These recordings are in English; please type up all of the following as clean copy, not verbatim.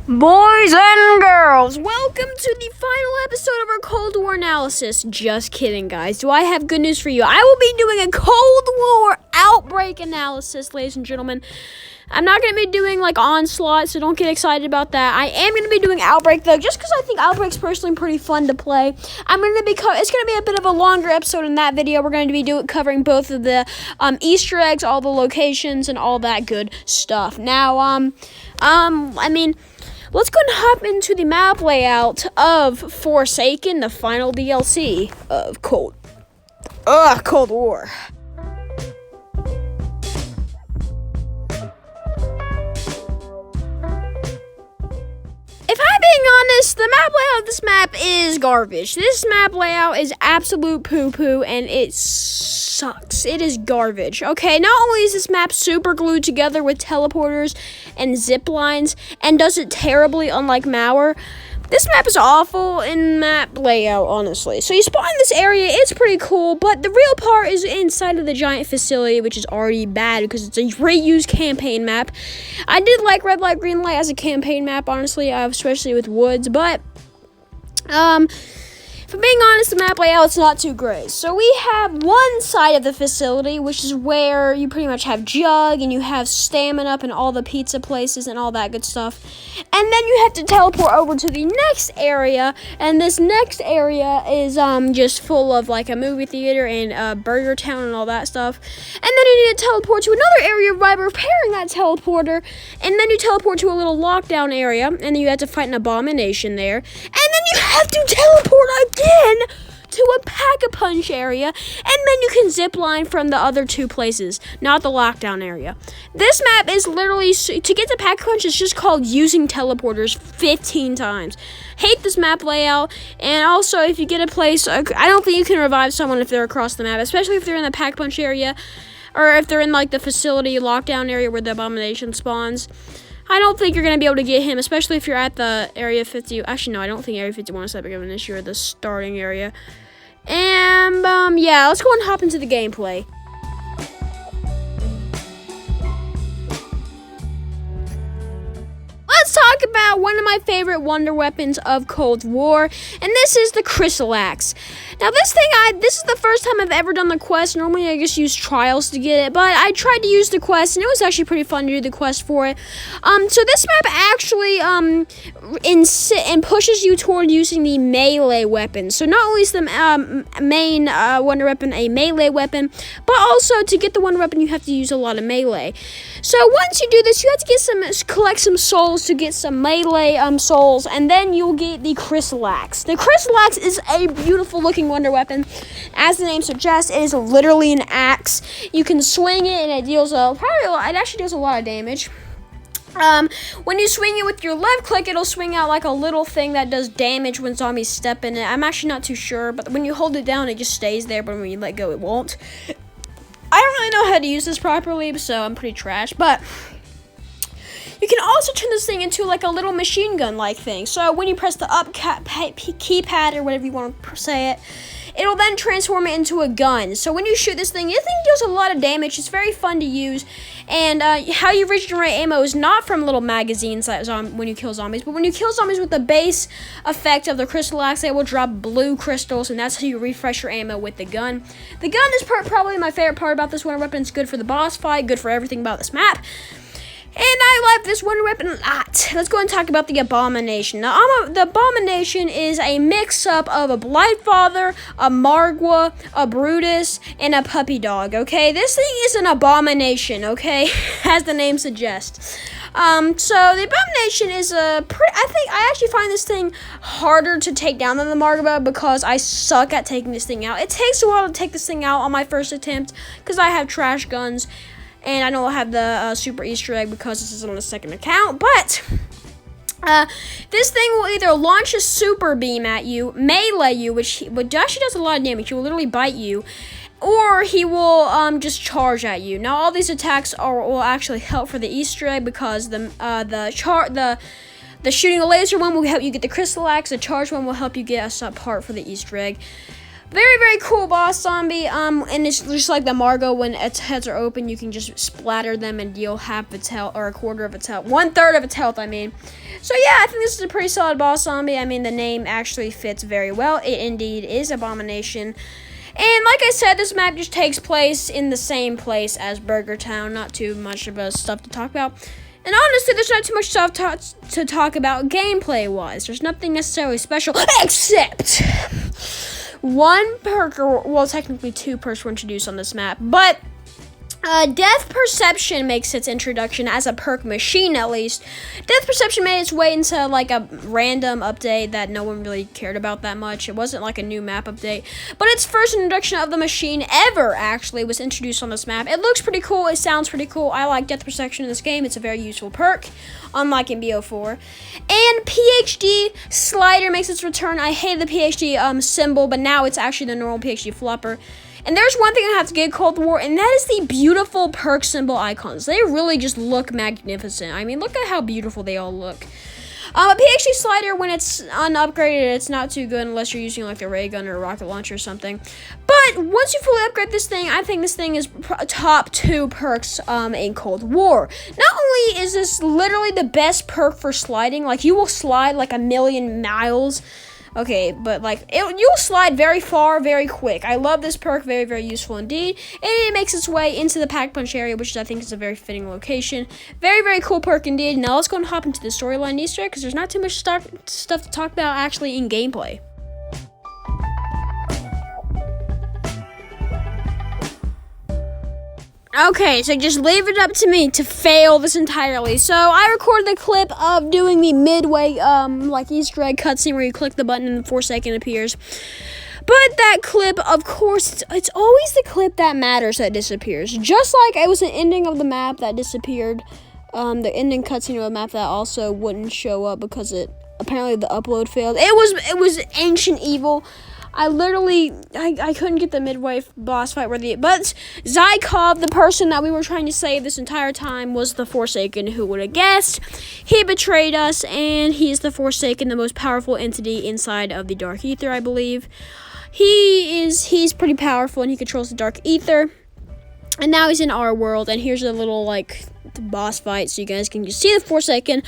Boys and girls, welcome to the final episode of our Cold War analysis. Just kidding, guys. Do I have good news for you? I will be doing a Cold War outbreak analysis, ladies and gentlemen. I'm not going to be doing like Onslaught, so don't get excited about that. I am going to be doing Outbreak, though, just because I think Outbreak's personally pretty fun to play. It's going to be a bit of a longer episode in that video. We're going to be covering both of the Easter eggs, all the locations, and all that good stuff. Now, let's go and hop into the map layout of Forsaken, the final DLC of Cold War. If I'm being honest, the map layout of this map is garbage. This map layout is absolute poo-poo, and it sucks. It is garbage. Okay, not only is this map super glued together with teleporters and zip lines, and does it terribly unlike Mauer, this map is awful in map layout, honestly. So you spawn in this area, it's pretty cool, but the real part is inside of the giant facility, which is already bad because it's a reused campaign map. I did like Red Light, Green Light as a campaign map, honestly, especially with woods, but, if I'm being honest, the map layout's not too great. So we have one side of the facility, which is where you pretty much have Jug, and you have Stamina Up and all the pizza places and all that good stuff. And then you have to teleport over to the next area, and this next area is just full of like a movie theater and Burger Town and all that stuff. And then you need to teleport to another area by repairing that teleporter, and then you teleport to a little lockdown area, and then you have to fight an abomination there. And then you have to teleport again to a Pack-a-Punch area, and then you can zip line from the other two places, not the lockdown area. This map is literally, to get to Pack-a-Punch, it's just called using teleporters 15 times. Hate this map layout, and also if you get a place, I don't think you can revive someone if they're across the map, especially if they're in the Pack-a-Punch area, or if they're in like the facility lockdown area where the abomination spawns. I don't think you're going to be able to get him, especially if you're at the Area 50. Actually, no, I don't think Area 51 is that big of an issue, or the starting area. And, yeah, let's go and hop into the gameplay. Let's talk about one of my favorite wonder weapons of Cold War, and this is the Crystal Axe. Now, this is the first time I've ever done the quest. Normally, I just use trials to get it, but I tried to use the quest, and it was actually pretty fun to do the quest for it. So this map actually pushes you toward using the melee weapon. So not only is the main wonder weapon a melee weapon, but also to get the wonder weapon, you have to use a lot of melee. So once you do this, you have to collect some souls to get some melee souls, and then you'll get the Crystal Axe. The Crystal Axe is a beautiful looking wonder weapon. As the name suggests, it is literally an axe. You can swing it, and it actually does a lot of damage. When you swing it with your left click, it'll swing out like a little thing that does damage when zombies step in it. I'm actually not too sure, but when you hold it down, it just stays there, but when you let go, it won't. I don't really know how to use this properly, so I'm pretty trash, but you can also turn this thing into like a little machine gun-like thing. So when you press the up keypad or whatever you want to say it, it'll then transform it into a gun. So when you shoot this thing does a lot of damage. It's very fun to use. And how you regenerate ammo is not from little magazines when you kill zombies, but when you kill zombies with the base effect of the Crystal Axe, they will drop blue crystals, and that's how you refresh your ammo with the gun. The gun is probably my favorite part about this wonder weapon. It's good for the boss fight, good for everything about this map. And I love this wonder weapon a lot. Let's go and talk about the Abomination. Now, the Abomination is a mix-up of a Blightfather, a Margwa, a Brutus, and a Puppy Dog, okay? This thing is an abomination, okay? As the name suggests. So the Abomination is I actually find this thing harder to take down than the Margwa because I suck at taking this thing out. It takes a while to take this thing out on my first attempt because I have trash guns. And I know I have the super Easter egg because this is on the second account, but this thing will either launch a super beam at you, melee you, which actually does a lot of damage. He will literally bite you, or he will just charge at you. Now, all these attacks will actually help for the Easter egg because the shooting the laser one will help you get the Crystal Axe. The charge one will help you get a part for the Easter egg. Very, very cool boss zombie. And it's just like the Margot, when its heads are open, you can just splatter them and deal half its health, or a quarter of its health, 1/3 of its health, I mean. So yeah, I think this is a pretty solid boss zombie. I mean, the name actually fits very well. It indeed is Abomination. And like I said, this map just takes place in the same place as Burger Town. Not too much of a stuff to talk about. And honestly, there's not too much stuff to talk about gameplay-wise. There's nothing necessarily special, except one perk, or, well, technically 2 perks were introduced on this map. But Death Perception makes its introduction as a perk machine, at least. Death Perception made its way into like a random update that no one really cared about that much. It wasn't like a new map update, but its first introduction of the machine ever actually was introduced on this map. It looks pretty cool. It sounds pretty cool. I like Death Perception in this game. It's a very useful perk, unlike in BO4. And PhD Slider makes its return. I hate the PhD symbol, but now it's actually the normal PhD flopper. And there's one thing I have to get Cold War, and that is the beautiful perk symbol icons. They really just look magnificent. I mean, look at how beautiful they all look. A PhD Slider, when it's unupgraded, it's not too good unless you're using like a ray gun or a rocket launcher or something. But once you fully upgrade this thing, I think this thing is top 2 perks in Cold War. Not only is this literally the best perk for sliding, like you will slide like 1,000,000 miles. Okay, but like you'll slide very far, very quick. I love this perk, very, very useful indeed. And it makes its way into the Pack Punch area, which I think is a very fitting location. Very, very cool perk indeed. Now let's go and hop into the storyline Easter egg, because there's not too much stuff to talk about actually in gameplay. Okay, so just leave it up to me to fail this entirely. So I recorded the clip of doing the midway, like Easter egg cutscene where you click the button and the Forsaken appears. But that clip, of course, it's always the clip that matters that disappears. Just like it was an ending of the map that disappeared, the ending cutscene of the map that also wouldn't show up because apparently the upload failed. It was Ancient Evil. I couldn't get the midway boss fight but Zykov, the person that we were trying to save this entire time, was the Forsaken. Who would have guessed? He betrayed us, and he's the Forsaken, the most powerful entity inside of the Dark Ether, I believe. He's pretty powerful, and he controls the Dark Ether. And now he's in our world, and here's a little, like, boss fight, so you guys can just see the Forsaken.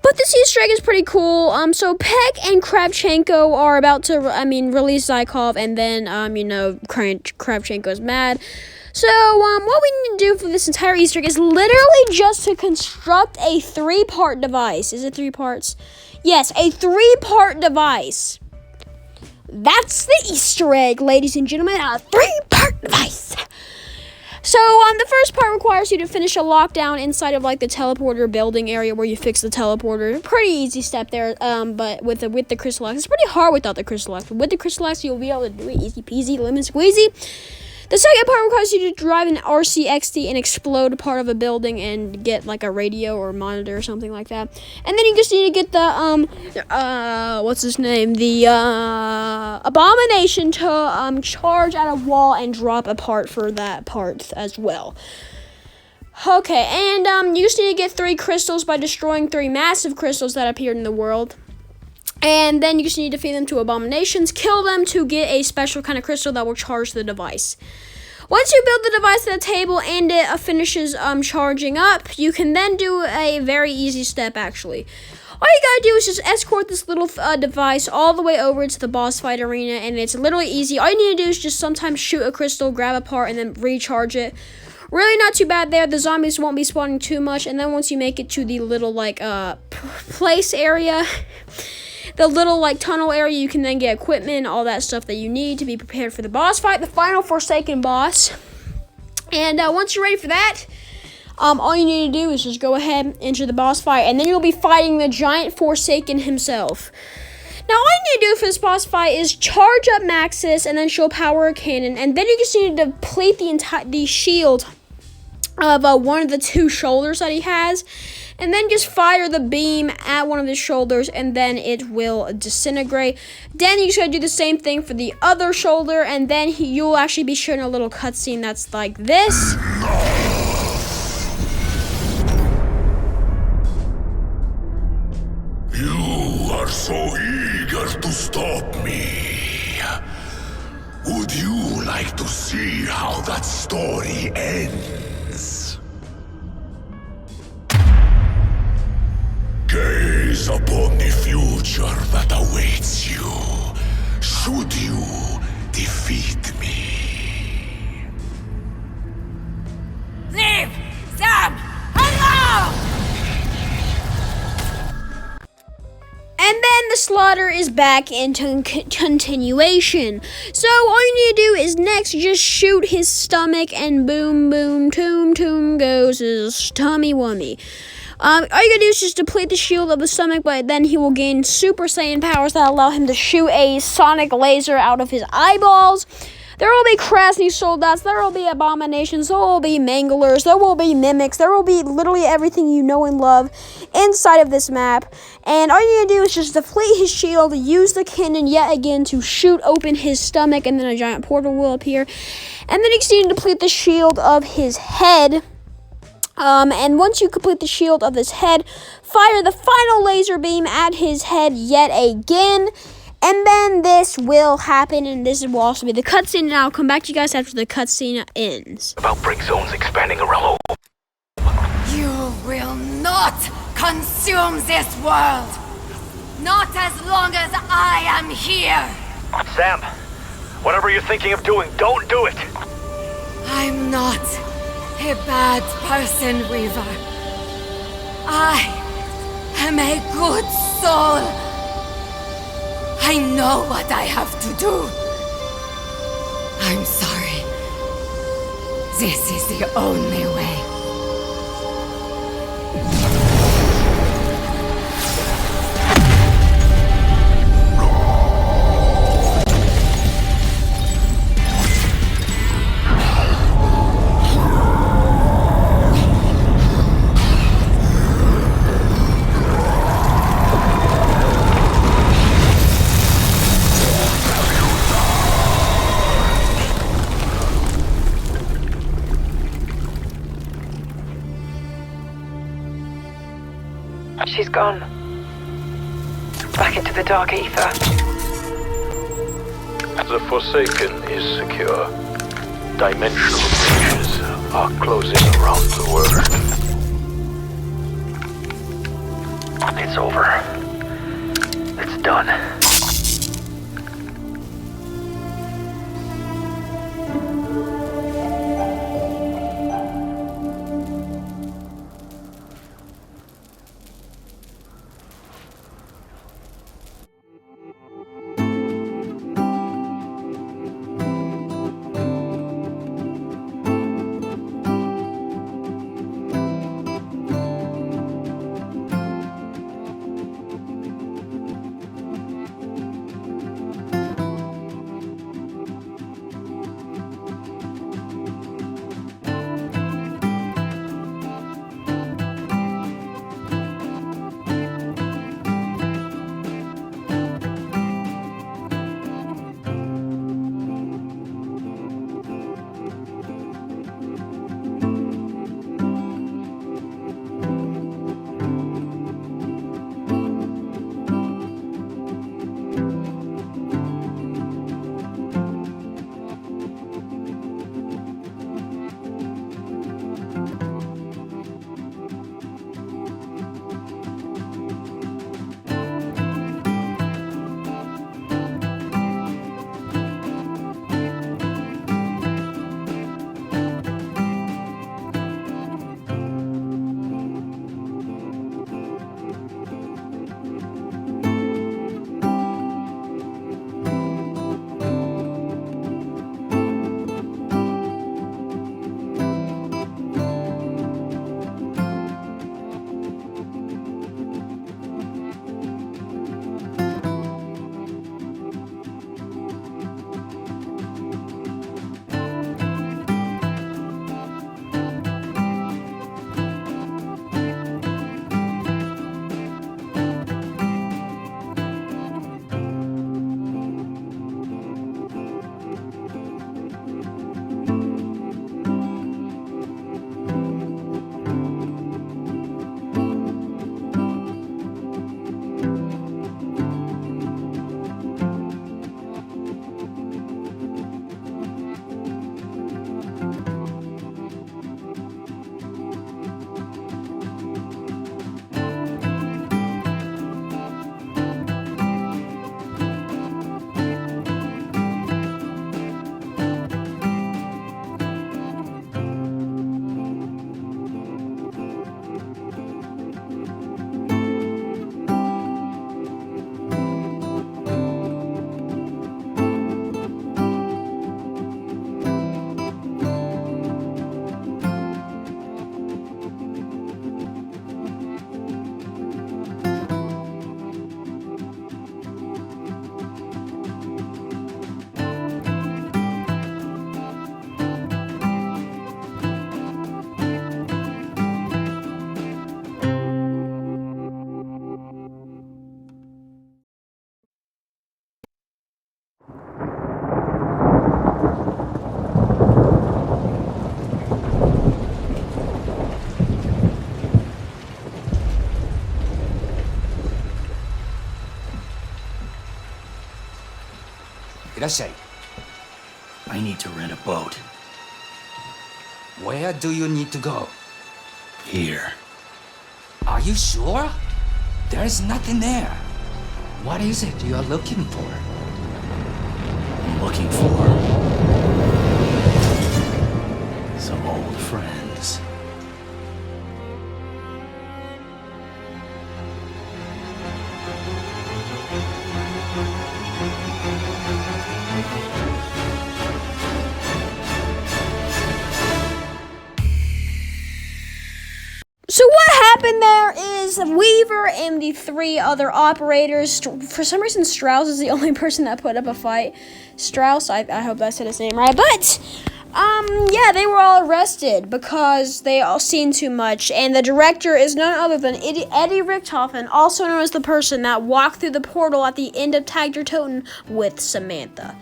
But this Easter egg is pretty cool. So Peck and Kravchenko are about to, release Zykov, and then, Kravchenko's mad. So, what we need to do for this entire Easter egg is literally just to construct a 3-part device. Is it 3 parts? Yes, a 3-part device. That's the Easter egg, ladies and gentlemen, a 3-part device. So, the first part requires you to finish a lockdown inside of, like, the teleporter building area where you fix the teleporter. Pretty easy step there, but with the Crystal Axe. It's pretty hard without the Crystal Axe. But with the Crystal Axe, you'll be able to do it easy peasy, lemon squeezy. The second part requires you to drive an RCXD and explode a part of a building and get, like, a radio or monitor or something like that. And then you just need to get the, what's his name? The, Abomination to, charge at a wall and drop a part for that part as well. Okay, and, you just need to get 3 crystals by destroying 3 massive crystals that appeared in the world. And then you just need to feed them to abominations, kill them to get a special kind of crystal that will charge the device. Once you build the device at the table and it finishes charging up, you can then do a very easy step, actually. All you gotta do is just escort this little device all the way over to the boss fight arena, and it's literally easy. All you need to do is just sometimes shoot a crystal, grab a part, and then recharge it. Really not too bad there. The zombies won't be spawning too much, and then once you make it to the little, like, place area, the little, like, tunnel area, you can then get equipment, all that stuff that you need to be prepared for the boss fight, the final Forsaken boss. And once you're ready for that, all you need to do is just go ahead and enter the boss fight, and then you'll be fighting the giant Forsaken himself. Now, all you need to do for this boss fight is charge up Maxis and then show power a cannon, and then you just need to deplete the shield of one of the 2 shoulders that he has, and then just fire the beam at one of the shoulders, and then it will disintegrate. Then you just gotta do the same thing for the other shoulder, and then you'll actually be shown a little cutscene that's like this. You are so eager to stop me. Would you like to see how that story ends? Gaze upon the future that awaits you, should you defeat me. Leave! Sam! Hello! And then the slaughter is back into continuation. So all you need to do is next just shoot his stomach and boom, boom, toom goes his tummy wummy. All you gotta do is just deplete the shield of the stomach, but then he will gain Super Saiyan powers that allow him to shoot a sonic laser out of his eyeballs. There will be Krasny Soldats, there will be Abominations, there will be Manglers, there will be Mimics, there will be literally everything you know and love inside of this map. And all you need to do is just deflate his shield, use the cannon yet again to shoot open his stomach, and then a giant portal will appear. And then you can deplete the shield of his head. And once you complete the shield of his head, fire the final laser beam at his head yet again. And then this will happen, and this will also be the cutscene, and I'll come back to you guys after the cutscene ends. Outbreak zones expanding around. You will not consume this world! Not as long as I am here! Sam, whatever you're thinking of doing, don't do it! I'm not a bad person, Weaver. I am a good soul. I know what I have to do. I'm sorry. This is the only way. She's gone. Back into the dark ether. The Forsaken is secure. Dimensional breaches are closing around the world. It's over. It's done. Irashai. I need to rent a boat. Where do you need to go? Here. Are you sure? There's nothing there. What is it you are looking for? I'm looking for some old friends. So what happened there is Weaver and the 3 other operators, for some reason Strauss is the only person that put up a fight. Strauss, I hope I said his name right, but, yeah, they were all arrested because they all seen too much, and the director is none other than Eddie Richtofen, also known as the person that walked through the portal at the end of Tag Der Toten with Samantha.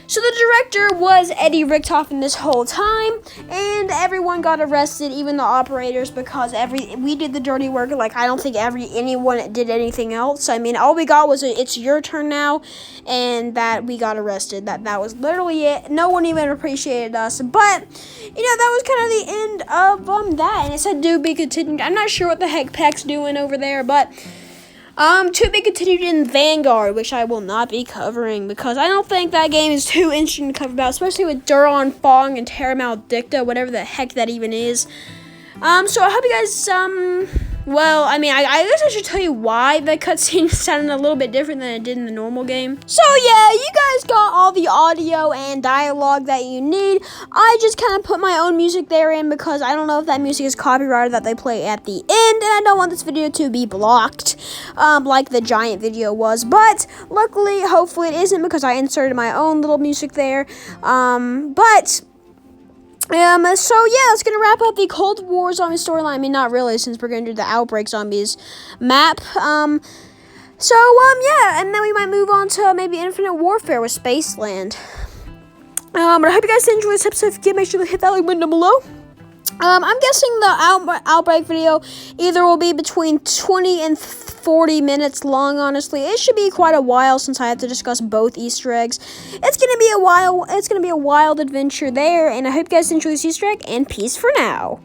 So the director was Eddie Richtofen this whole time, and everyone got arrested, even the operators, because we did the dirty work. Like, I don't think anyone did anything else. I mean, all we got was it's your turn now, and that we got arrested. That was literally it. No one even appreciated us, but that was kind of the end of that. And it said "to be continued." I'm not sure what the heck Peck's doing over there, but. To be continued in Vanguard, which I will not be covering because I don't think that game is too interesting to cover about, especially with Duron Fong and Terra Maldicta, whatever the heck that even is. So I hope you guys, well, I mean, I guess I should tell you why the cutscene sounded a little bit different than it did in the normal game. So yeah, you guys got all the audio and dialogue that you need. I just kind of put my own music there in because I don't know if that music is copyrighted that they play at the end, and I don't want this video to be blocked, like the giant video was. But luckily, hopefully it isn't because I inserted my own little music there. So yeah, that's gonna wrap up the Cold War zombie storyline. I mean, not really, since we're gonna do the Outbreak Zombies map. Yeah, and then we might move on to maybe Infinite Warfare with Spaceland. But I hope you guys enjoyed this episode. If you did, make sure to hit that like button down below. I'm guessing the Outbreak video either will be between 20 and 40 minutes long, honestly. It should be quite a while since I have to discuss both Easter eggs. It's gonna be a wild adventure there, and I hope you guys enjoy this Easter egg, and peace for now.